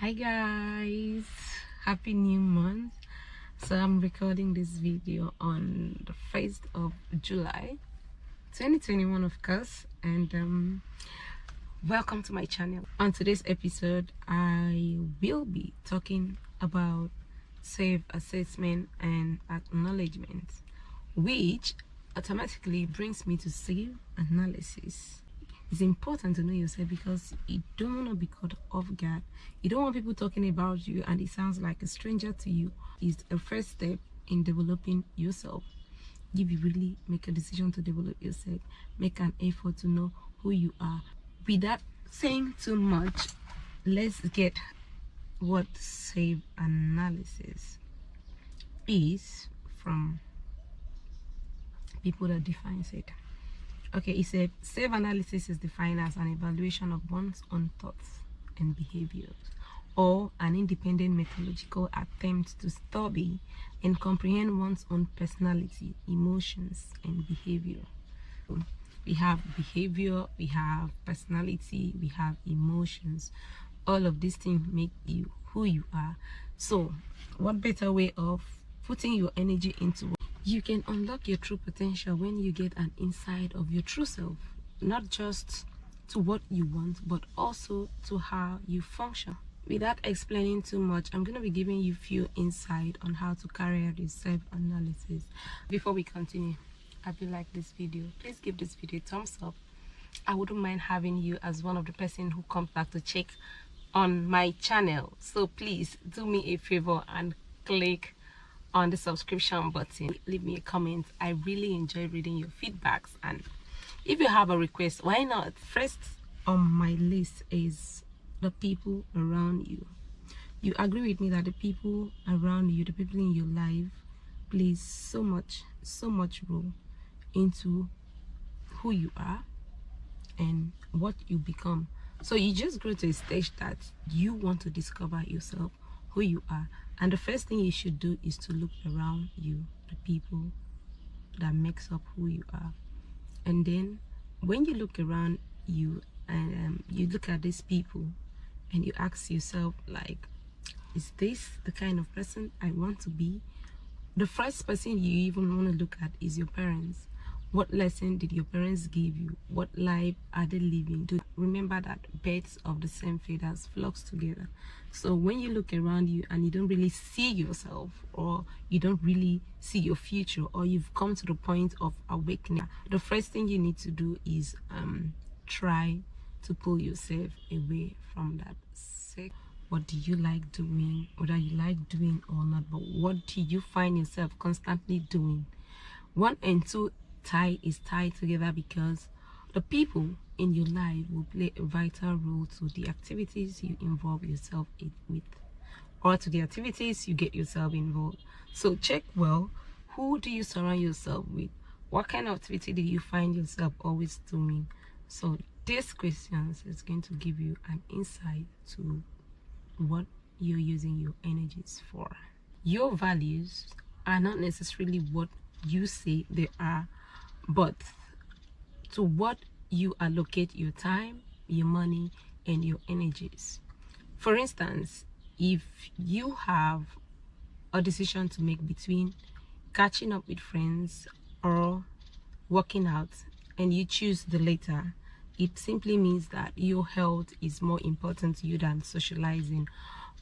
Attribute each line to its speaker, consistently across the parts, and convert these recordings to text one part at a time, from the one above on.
Speaker 1: Hi guys, happy new month. So I'm recording this video on the 1st of July 2021, of course, and welcome to my channel. On today's episode I will be talking about self-assessment and acknowledgement, which automatically brings me to self-analysis. It's important to know yourself because you don't want to be caught off guard. You don't want people talking about you and it sounds like a stranger to you. It's a first step in developing yourself. If you really make a decision to develop yourself, make an effort to know who you are. Without saying too much, let's get what self-analysis is from people that defines it. Okay, it said self-analysis is defined as an evaluation of one's own thoughts and behaviors, or an independent methodological attempt to study and comprehend one's own personality, emotions, and behavior. We have behavior, we have personality, we have emotions. All of these things make you who you are. So what better way of putting your energy into? You can unlock your true potential when you get an insight of your true self, not just to what you want, but also to how you function. Without explaining too much, I'm going to be giving you a few insight on how to carry out this self-analysis. Before we continue, if you like this video, please give this video a thumbs up. I wouldn't mind having you as one of the person who comes back to check on my channel. So please do me a favor and click on the subscription button. Leave me a comment. I really enjoy reading your feedbacks, and if you have a request, why not? First on my list is the people around you. You agree with me that the people around you, the people in your life, plays so much role into who you are and what you become. So you just grow to a stage that you want to discover yourself, who you are, and the first thing you should do is to look around you, the people that makes up who you are. And then when you look around you and you look at these people and you ask yourself, like, is this the kind of person I want to be? The first person you even want to look at is your parents. What lesson did your parents give you? What life are they living? Remember that birds of the same feathers flocks together. So when you look around you and you don't really see yourself, or you don't really see your future, or you've come to the point of awakening, the first thing you need to do is try to pull yourself away from that. What do you like doing, whether you like doing or not, but what do you find yourself constantly doing? 1 and 2 is tied together because the people in your life will play a vital role to the activities you involve yourself with, or to the activities you get yourself involved. So check well, who do you surround yourself with? What kind of activity do you find yourself always doing? So these questions is going to give you an insight to what you're using your energies for. Your values are not necessarily what you say they are, but to what you allocate your time, your money, and your energies. For instance, if you have a decision to make between catching up with friends or working out, and you choose the latter, it simply means that your health is more important to you than socializing.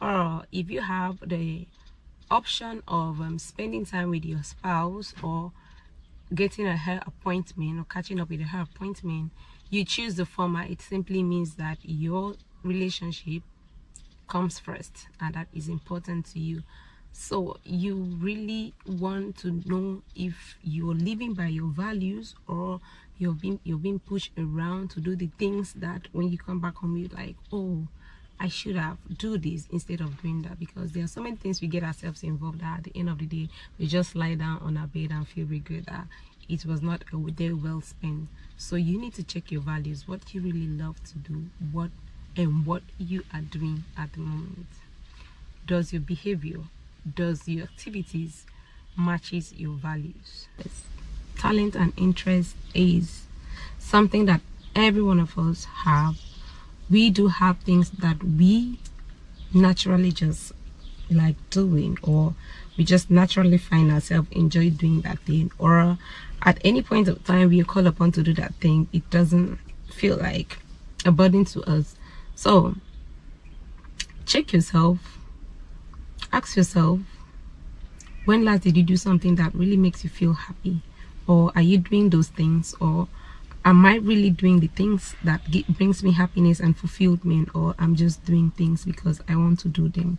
Speaker 1: Or if you have the option of spending time with your spouse, or getting a hair appointment, or catching up with a hair appointment, you choose the former, it simply means that your relationship comes first and that is important to you. So you really want to know if you're living by your values, or you're being pushed around to do the things that when you come back home you're like, oh, I should have do this instead of doing that. Because there are so many things we get ourselves involved at the end of the day we just lie down on our bed and feel regret that it was not a day well spent. So you need to check your values, what you really love to do, what you are doing at the moment. Does your behavior, does your activities matches your values? Talent and interest is something that every one of us have. We do have things that we naturally just like doing, or we just naturally find ourselves enjoy doing that thing, or at any point of time we are called upon to do that thing, it doesn't feel like a burden to us. So check yourself, ask yourself, when last did you do something that really makes you feel happy? Or are you doing those things? Or am I really doing the things that brings me happiness and fulfillment? Or I'm just doing things because I want to do them?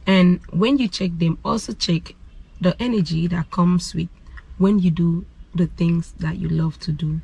Speaker 1: And when you check them, also check the energy that comes with when you do the things that you love to do.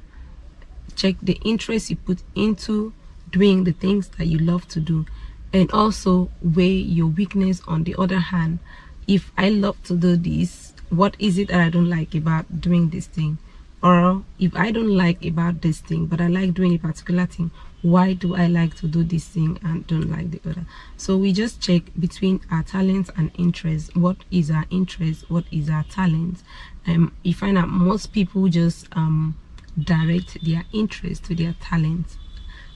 Speaker 1: Check the interest you put into doing the things that you love to do, and also weigh your weakness on the other hand. If I love to do this, what is it that I don't like about doing this thing? Or if I don't like about this thing but I like doing a particular thing, why do I like to do this thing and don't like the other? So we just check between our talents and interests. What is our interest? What is our talent? You find that most people just direct their interest to their talents.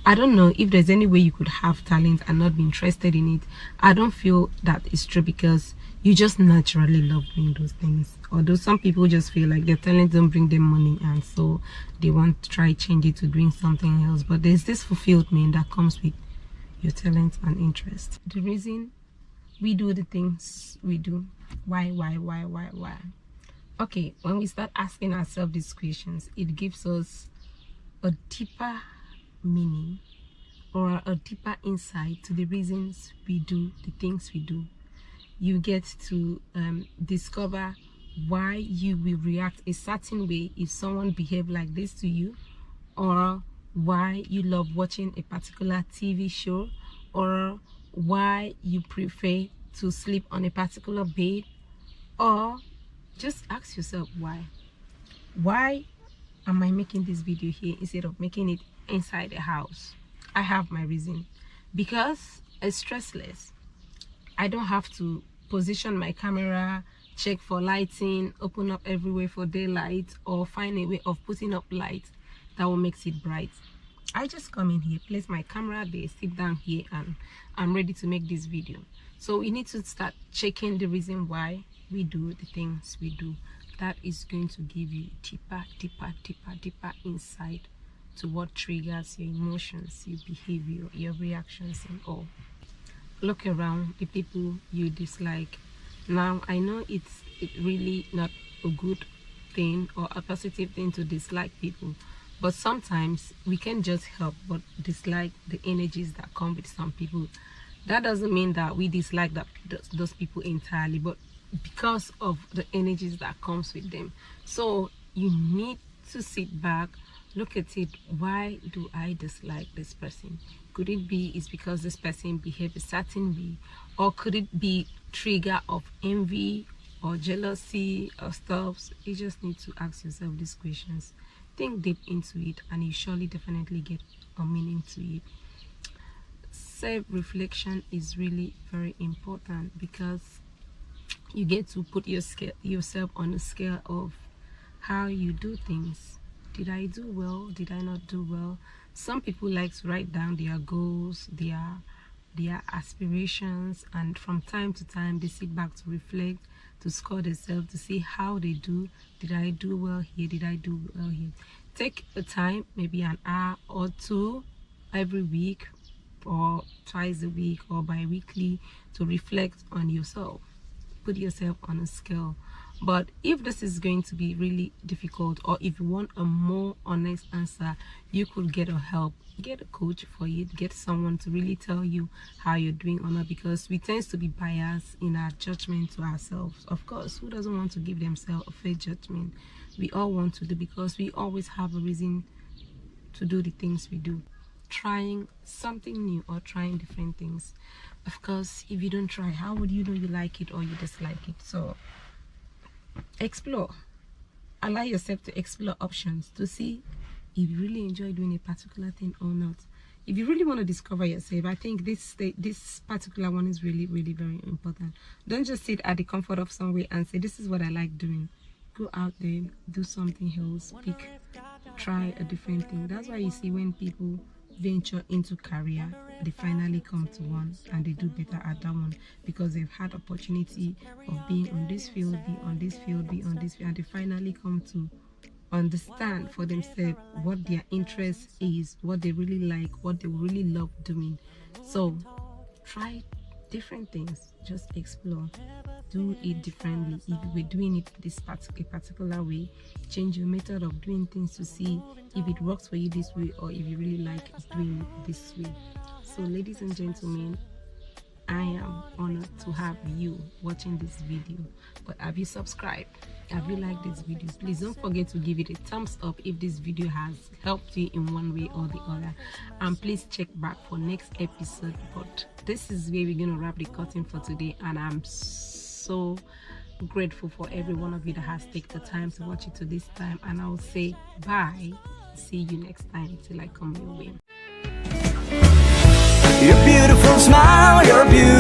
Speaker 1: I don't know if there's any way you could have talent and not be interested in it. I don't feel that is true, because you just naturally love doing those things. Although some people just feel like their talent don't bring them money, and so they want to try change it to doing something else. But there's this fulfillment that comes with your talent and interest. The reason we do the things we do, why? Okay, when we start asking ourselves these questions, it gives us a deeper meaning or a deeper insight to the reasons we do the things we do. You get to discover why you will react a certain way if someone behave like this to you, or why you love watching a particular TV show, or why you prefer to sleep on a particular bed. Or just ask yourself, why am I making this video here instead of making it inside the house? I have my reason, because it's stressless. I don't have to position my camera, check for lighting, open up everywhere for daylight, or find a way of putting up light that will make it bright. I just come in here, place my camera there, sit down here, and I'm ready to make this video. So we need to start checking the reason why we do the things we do. That is going to give you deeper insight to what triggers your emotions, your behavior, your reactions, and all. Look around the people you dislike. Now I know it's really not a good thing or a positive thing to dislike people, but sometimes we can just help but dislike the energies that come with some people. That doesn't mean that we dislike those people entirely, but because of the energies that comes with them. So you need to sit back, look at it. Why do I dislike this person? Could it be it's because this person behaves a certain way, or could it be trigger of envy or jealousy or stuff? You just need to ask yourself these questions, think deep into it, and you surely definitely get a meaning to it. Self-reflection is really very important, because you get to put yourself on a scale of how you do things. Did I do well? Did I not do well? Some people like to write down their goals, their aspirations, and from time to time they sit back to reflect, to score themselves, to see how they do. Did I do well here? Did I do well here? Take a time, maybe an hour or two every week, or twice a week, or bi-weekly, to reflect on yourself. Put yourself on a scale. But if this is going to be really difficult, or if you want a more honest answer, you could get a help, get a coach for it, get someone to really tell you how you're doing or not, because we tend to be biased in our judgment to ourselves. Of course, who doesn't want to give themselves a fair judgment? We all want to do, because we always have a reason to do the things we do. Trying something new or trying different things. Of course, if you don't try, how would you know you like it or you dislike it? So explore, allow yourself to explore options to see if you really enjoy doing a particular thing or not. If you really want to discover yourself, I think this particular one is really very important. Don't just sit at the comfort of somewhere and say, this is what I like doing. Go out there, do something else, try a different thing. That's why you see when people venture into career, they finally come to one and they do better at that one because they've had opportunity of being on this field, be on this field, be on this field, and they finally come to understand for themselves what their interest is, what they really like, what they really love doing. So try different things, just explore, do it differently. If you were doing it this particular way, change your method of doing things to see if it works for you this way or if you really like doing it this way. So ladies and gentlemen, I am honored to have you watching this video. But have you subscribed? Have you liked this video? Please don't forget to give it a thumbs up if this video has helped you in one way or the other, and please check back for next episode. But this is where we're going to wrap the curtain for today, and I'm so grateful for every one of you that has taken the time to watch it to this time, and I'll say bye, see you next time till I come your way.
Speaker 2: Your beautiful smile, your beautiful